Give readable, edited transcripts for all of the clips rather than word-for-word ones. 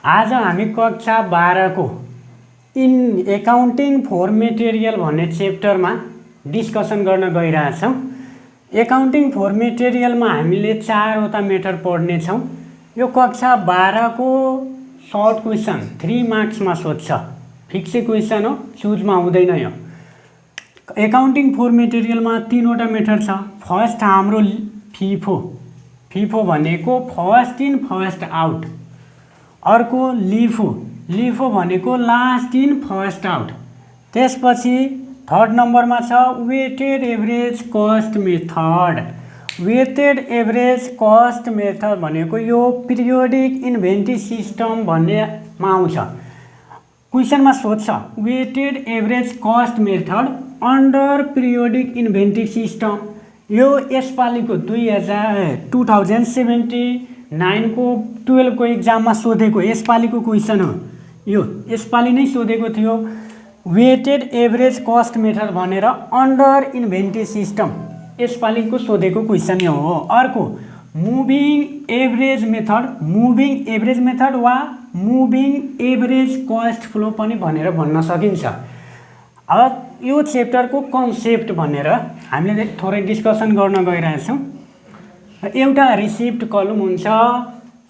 आज हामी कक्षा 12 को इन एकाउन्टिङ फर मेटेरियल भन्ने च्याप्टरमा डिस्कसन गर्न गइरहेछौँ। एकाउन्टिङ फर मेटेरियलमा हामीले 4 वटा मेथड पढ्ने छौँ। यो कक्षा 12 को सर्ट क्वेसन 3 मार्क्समा सोध्छ। फिक्स क्वेसन हो, चुजमा हुँदैन। यो एकाउन्टिङ फर मेटेरियलमा 3 वटा मेथड छ। फर्स्ट हाम्रो फिफो भनेको फर्स्ट इन फर्स्ट आउट। अर्को लिफो भनेको लास्ट इन फर्स्ट आउट। त्यसपछि थर्ड नम्बरमा छ weighted average cost method. Weighted average cost method भनेको यो पिरियोडिक इन्भेन्ट्री सिस्टम भन्नेमा आउँछ। क्वेसनमा सोध्छ weighted average cost method under periodic inventory system. यो यसपालिको 2079 को 12 को एक्जाममा सोधेको यसपालिको क्वेसन हो। यो यसपालि नै सोधेको थियो वेटेड एभरेज कस्ट मेथड भनेर अन्डर इन्भेन्ट्री सिस्टम। यसपालिको सोधेको क्वेसन हो। अर्को मुभिङ एभरेज मेथड वा मुभिङ एभरेज कस्ट फ्लो पनि भनेर भन्न सकिन्छ। अब यो च्याप्टरको कन्सेप्ट भनेर हामीले थोरै डिस्कसन गर्न गइरहेछौँ। एउटा रिसिप्ट कलम हुन्छ,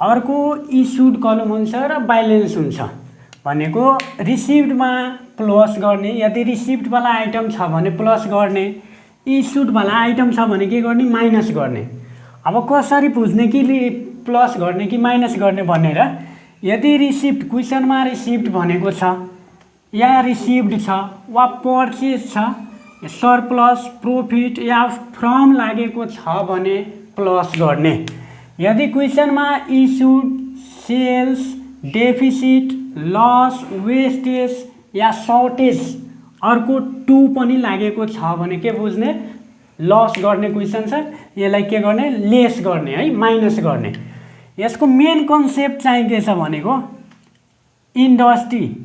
अर्को इस्युड कलम हुन्छ र ब्यालेन्स हुन्छ। भनेको रिसिप्टमा प्लस गर्ने, यदि रिसिप्टवाला आइटम छ भने प्लस गर्ने, इस्युडवाला आइटम छ भने के गर्ने, माइनस गर्ने। अब कसरी बुझ्ने कि प्लस गर्ने कि माइनस गर्ने भनेर, यदि रिसिप्ट क्वेसनमा रिसिप्ट भनेको छ या रिसिप्ड छ वा पर्चेज छ, सरप्लस प्रॉफिट या फ्रम लागेको छ भने प्लस गर्ने। यदि क्वेसनमा issued, sales, deficit, loss, wastage या सर्टेज अर्को 2 पनि लागेको छ भने के बुझ्ने, लस गर्ने क्वेसन छ। यसलाई के गर्ने, लेस गर्ने है, माइनस गर्ने। यसको मेन कन्सेप्ट चाहिँ के छ भनेको इन्डस्ट्री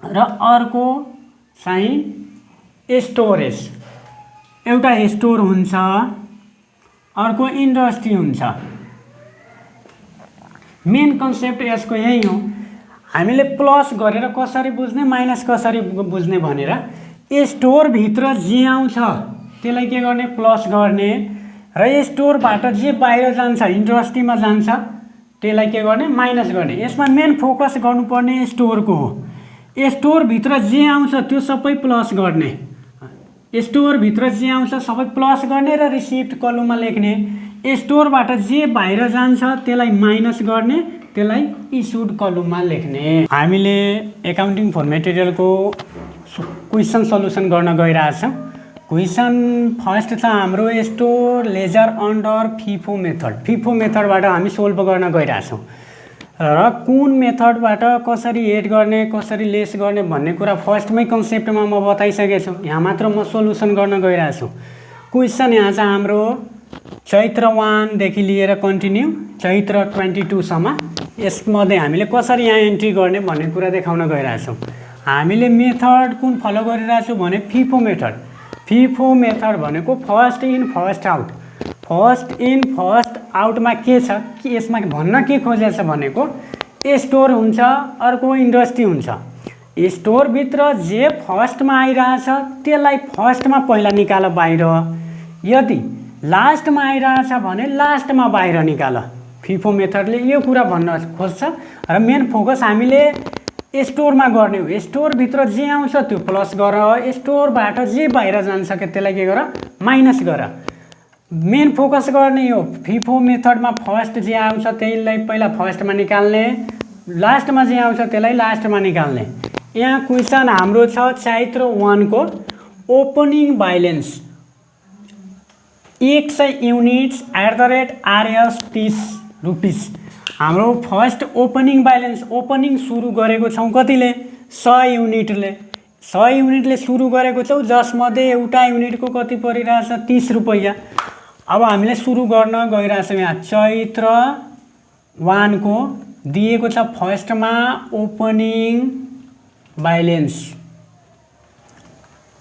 र अर्को चाहिँ स्टोरेज। एउटा स्टोर हुन्छ, अर्को इन्डस्ट्री हुन्छ। मेन कन्सेप्ट यसको यही हो। हामीले प्लस गरेर कसरी बुझ्ने, माइनस कसरी बुझ्ने भनेर स्टोरभित्र जे आउँछ त्यसलाई के गर्ने, प्लस गर्ने, र स्टोरबाट जे बाहिर जान्छ, इन्डस्ट्रीमा जान्छ, त्यसलाई के गर्ने, माइनस गर्ने। यसमा मेन फोकस गर्नुपर्ने स्टोरको हो। स्टोरभित्र जे आउँछ त्यो सबै प्लस गर्ने। स्टोरभित्र जे आउँछ सबै प्लस गर्ने र रिसिप्ट कलममा लेख्ने। स्टोरबाट जे बाहिर जान्छ त्यसलाई माइनस गर्ने, त्यसलाई इस्युड कलममा लेख्ने। हामीले एकाउन्टिङ फर मेटेरियलको क्वेसन सल्युसन गर्न गइरहेछौँ। क्वेसन फर्स्ट छ हाम्रो store ledger under FIFO method. FIFO मेथडबाट हामी सोल्भ गर्न गइरहेछौँ र कुन मेथडबाट कसरी एड गर्ने, कसरी लेस गर्ने भन्ने कुरा फर्स्टमै कन्सेप्टमा म बताइसकेको छु। यहाँ मात्र म सोल्युसन गर्न गइरहेछु। क्वेसन यहाँ चाहिँ हाम्रो चैत्र 1 देखि लिएर कन्टिन्यू चैत्र 22 सम्म। यसमध्ये हामीले कसरी यहाँ एन्ट्री गर्ने भन्ने कुरा देखाउन गइरहेछौँ। हामीले मेथड कुन फलो गरिरहेछौँ भने फिफो मेथड। फिफो मेथड भनेको first in first out. First in first आउटमा के छ कि यसमा भन्न के खोजेछ भनेको स्टोर हुन्छ, अर्को इन्डस्ट्री हुन्छ। स्टोरभित्र जे फर्स्टमा आइरहेछ त्यसलाई फर्स्टमा पहिला निकाल बाहिर, यदि लास्टमा आइरहेछ भने लास्टमा बाहिर निकाल। फिफो मेथडले यो कुरा भन्न खोज्छ र मेन फोकस हामीले स्टोरमा गर्ने हो। स्टोरभित्र जे आउँछ त्यो प्लस गर, स्टोरबाट जे बाहिर जान्छ त्यसलाई के गर, माइनस गर। मेन फोकस गर्ने हो। फिफो मेथडमा फर्स्ट जे आउँछ त्यसलाई पहिला फर्स्टमा निकाल्ने, लास्टमा जे आउँछ त्यसलाई लास्टमा निकाल्ने। यहाँ क्वेसन हाम्रो छ चैत्र 1 को opening balance 100 units @RS 30 rupees. हाम्रो फर्स्ट ओपनिङ ब्यालेन्स, ओपनिङ सुरु गरेको छौँ कतिले, 100 युनिटले। 100 युनिटले सुरु गरेको छौँ, जसमध्ये एउटा युनिटको कति परिरहेछ, 30 रुपैयाँ। अब हामीले सुरु गर्न गइरहेछौँ। यहाँ चैत्र 1 को दिएको छ फर्स्टमा ओपनिङ ब्यालेन्स।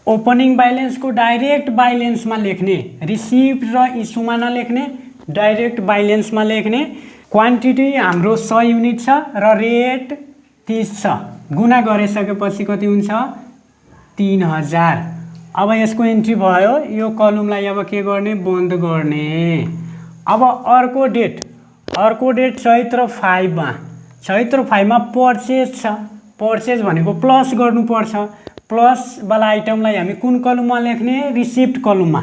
ओपनिङ ब्यालेन्सको डाइरेक्ट ब्यालेन्समा लेख्ने, रिसिप्ट र इस्युमा नलेख्ने, डाइरेक्ट ब्यालेन्समा लेख्ने। क्वान्टिटी हाम्रो 100 युनिट छ र रेट 30 छ। गुणा गरिसकेपछि कति हुन्छ 3000। अब यसको एन्ट्री भयो। यो कलमलाई अब के गर्ने बन्द गर्ने। अब अर्को डेट चैत्र 5 मा पर्चेज छ। पर्चेज भनेको प्लस गर्नुपर्छ। प्लस वाला आइटमलाई हामी कुन कलममा लेख्ने रिसिप्ट कलममा।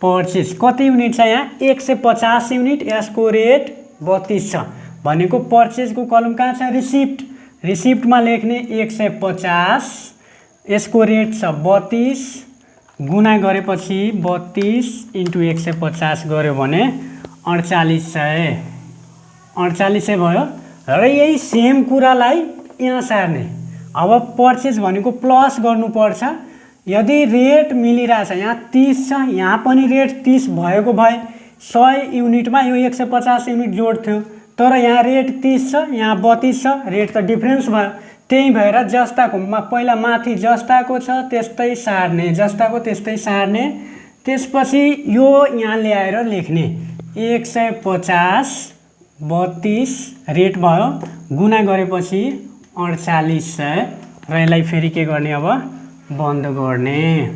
पर्चेज कति युनिट छ यहाँ 150 युनिट। यसको रेट 32 छ भनेको पर्चेजको कलम कहाँ छ रिसिप्टमा लेख्ने 150। यसको रेट छ 32 गुणा गरेपछि 32 × 150 गर्यो भने 4800 भयो। र यही सेम कुरालाई यहाँ सार्ने। अब पर्चेज भनेको प्लस गर्नुपर्छ। यदि रेट मिलिरहेछ यहाँ 30 छ यहाँ पनि रेट 30 भएको भए 100 युनिटमा यो 150 युनिट जोड्थ्यो। तर यहाँ रेट 30 छ यहाँ 32 छ। रेट त डिफ्रेन्स भयो। त्यही भएर जस्ताको पहिला माथि जस्ताको छ त्यस्तै सार्ने त्यसपछि यो यहाँ ल्याएर लेख्ने 150 32 रेट भयो गुणा गरेपछि 4800 र यसलाई फेरि के गर्ने अब बन्द गर्ने।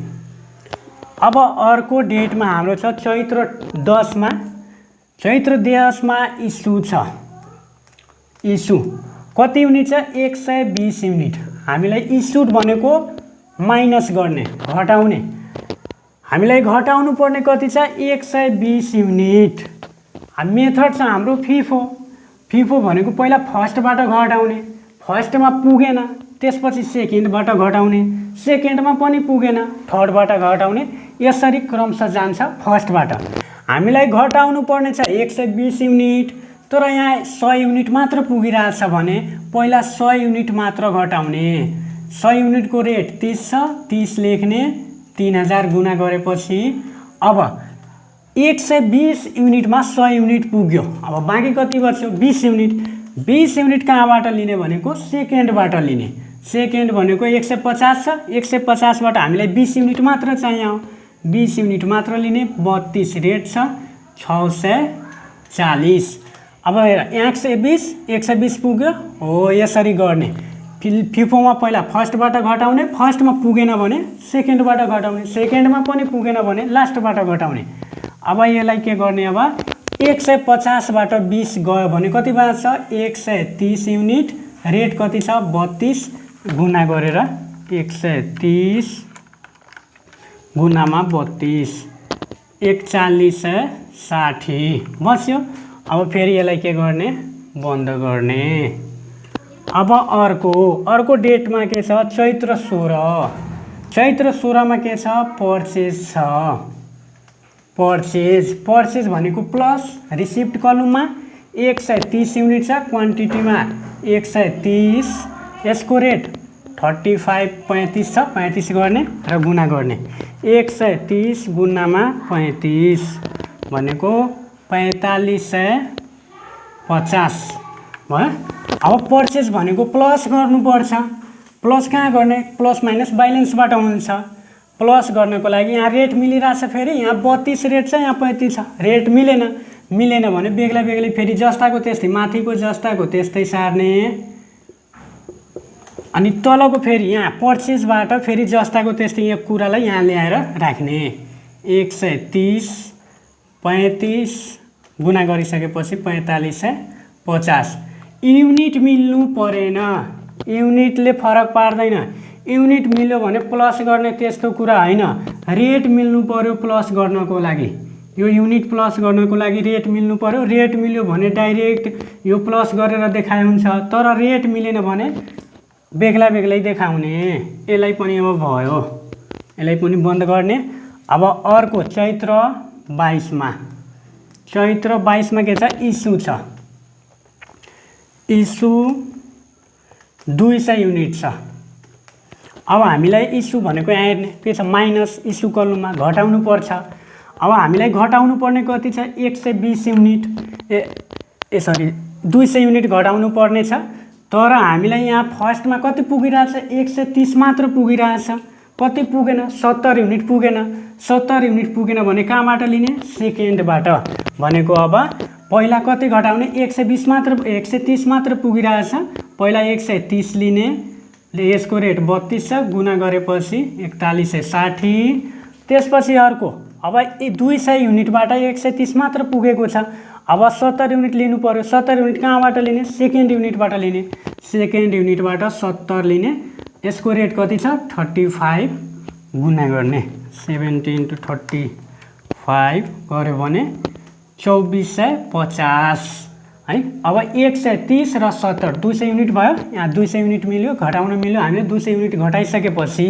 अब अर्को डेटमा हाम्रो छ चैत्र 10 मा। चैत्र 10 मा इस्यु छ। इस्यु कति युनिट छ 120 युनिट। हामीलाई इस्युड भनेको माइनस गर्ने घटाउने। हामीलाई घटाउनु पर्ने कति छ 120 युनिट। मेथड छ हाम्रो फिफो भनेको पहिला फर्स्टबाट घटाउने। फर्स्टमा पुगेन त्यसपछि सेकेन्डबाट घटाउने। सेकेन्डमा पनि पुगेन थर्डबाट घटाउने। यसरी क्रमशः जान्छ फर्स्टबाट। हामीलाई घटाउनु पर्ने छ 120 युनिट। तर यहाँ 100 युनिट मात्र पुगिरहेछ भने पहिला 100 युनिट मात्र घटाउने। 100 युनिटको रेट 30 छ 30 लेख्ने 3000 गुणा गरेपछि अब 120 युनिटमा 100 युनिट पुग्यो। अब बाँकी कति बच्यो 20 युनिट। 20 युनिट कहाँबाट लिने भनेको सेकेन्डबाट लिने। सेकेन्ड भनेको 150 छ 150बाट हामीलाई 20 युनिट मात्र चाहियो। 20 युनिट मात्र लिने 32 रेट छ 640। अब 120 पुग्यो हो यसरी गर्ने। फिफोमा पहिला फर्स्टबाट घटाउने। फर्स्टमा पुगेन भने सेकेन्डबाट घटाउने। सेकेन्डमा पनि पुगेन भने लास्टबाट घटाउने। अब यसलाई के गर्ने अब 150बाट 20 गयो भने कति बाँच्छ 130 युनिट। रेट कति छ 32 गुणा गरेर 130 गुणामा 32 4160 बच्यो। अब फेरि यसलाई के गर्ने बन्द गर्ने। अब अर्को डेटमा के छ चैत्र 16। चैत्र 16 मा के छ पर्चेज छ। पर्चेज भनेको प्लस रिसिप्ट कलममा 130 युनिट छ। क्वान्टिटीमा 130। यसको रेट 35 छ 35 गर्ने र गुणा गर्ने। 130 गुणामा 35 भनेको 4550 भयो। अब पर्चेज भनेको प्लस गर्नुपर्छ। प्लस कहाँ गर्ने प्लस माइनस बैलेन्सबाट हुन्छ। प्लस गर्नको लागि यहाँ रेट मिलिरहेछ। फेरि यहाँ 32 रेट छ यहाँ 35 छ। रेट मिलेन भने बेग्लै फेरि जस्ताको त्यस्तै माथिको जस्ताको त्यस्तै सार्ने। अनि तलको फेरि यहाँ पर्चेजबाट फेरि जस्ताको त्यस्तै यहाँ कुरालाई यहाँ ल्याएर राख्ने। 130 35 गुणा गरिसकेपछि 4550। युनिट मिल्नु परेन। युनिटले फरक पार्दैन। युनिट मिल्यो भने प्लस गर्ने त्यस्तो कुरा होइन। रेट मिल्नु पर्यो प्लस गर्नको लागि। यो युनिट प्लस गर्नको लागि रेट मिल्नु पर्यो। रेट मिल्यो भने डाइरेक्ट यो प्लस गरेर देखाए हुन्छ। तर रेट मिलेन भने बेग्लै देखाउने। यसलाई पनि अब भयो। यसलाई पनि बन्द गर्ने। अब अर्को चैत्र 22 मा। चैत्र 22 मा के छ इस्यु छ। इस्यु 200 युनिट छ। अब हामीलाई इस्यु भनेको यहाँ हेर्ने के छ माइनस इस्यु कलममा घटाउनु पर्छ। अब हामीलाई घटाउनु पर्ने कति छ 120 युनिट 200 युनिट घटाउनु पर्ने छ। तर हामीलाई यहाँ फर्स्टमा कति पुगिरहेछ 130 मात्र पुगिरहेछ। कति पुगेन 70 युनिट पुगेन। 70 युनिट पुगेन भने कहाँबाट लिने सेकेन्डबाट। भनेको अब पहिला कति घटाउने 120 मात्र 130 मात्र पुगिरहेछ। पहिला 130 लिने, यसको रेट 32 छ, गुना गरेपछि 4160। त्यसपछि अर्को अब 200 युनिटबाट 130 मात्र पुगेको छ। अब 70 युनिट लिनु पर्यो। 70 युनिट कहाँबाट लिने? सेकेन्ड युनिटबाट लिने। सेकेन्ड युनिटबाट 70 लिने, यसको रेट कति छ? 35 गुना गर्ने 70 × 35 गर्यो भने 2450 है। अब 130 र 70 200 युनिट भयो। यहाँ 200 युनिट मिल्यो, घटाउन मिल्यो। हामीले 200 युनिट घटाइसकेपछि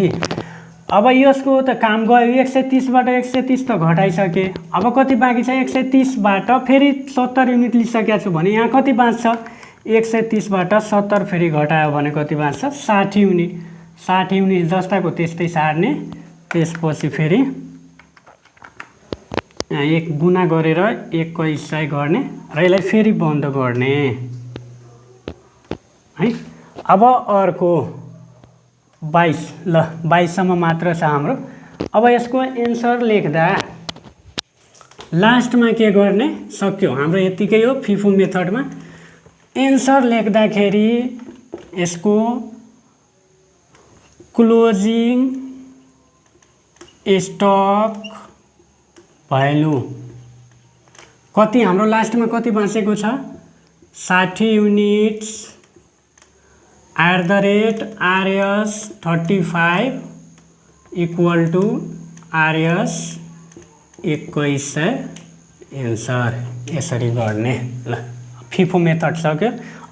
अब यसको त काम गयो। 130बाट 130 त घटाइसके। अब कति बाँकी छ? 130बाट फेरि 70 युनिट लिइसकेको छु भने यहाँ कति बाँच्छ? 130बाट 70 फेरि घटायो भने कति बाँच्छ? 60 युनिट। 60 युनिट जस्ताको त्यस्तै सार्ने। त्यसपछि फेरि यहाँ 1 गुना गरेर 2100 गर्ने र यसलाई फेरि बन्द गर्ने है। अब अर्को 22, ल 22 सम्म मात्र छ हाम्रो। अब यसको एन्सर लेख्दा लास्टमा के गर्ने? सक्यो हाम्रो, यतिकै हो फिफो मेथडमा। एन्सर लेख्दाखेरि यसको क्लोजिङ स्टक भ्यालु कति हाम्रो लास्टमा कति बाँचेको छ? 60 युनिट्स @RS 35 = RS 2100 एन्सर। यसरी गर्ने। ल फिफो मेथड सक्यो।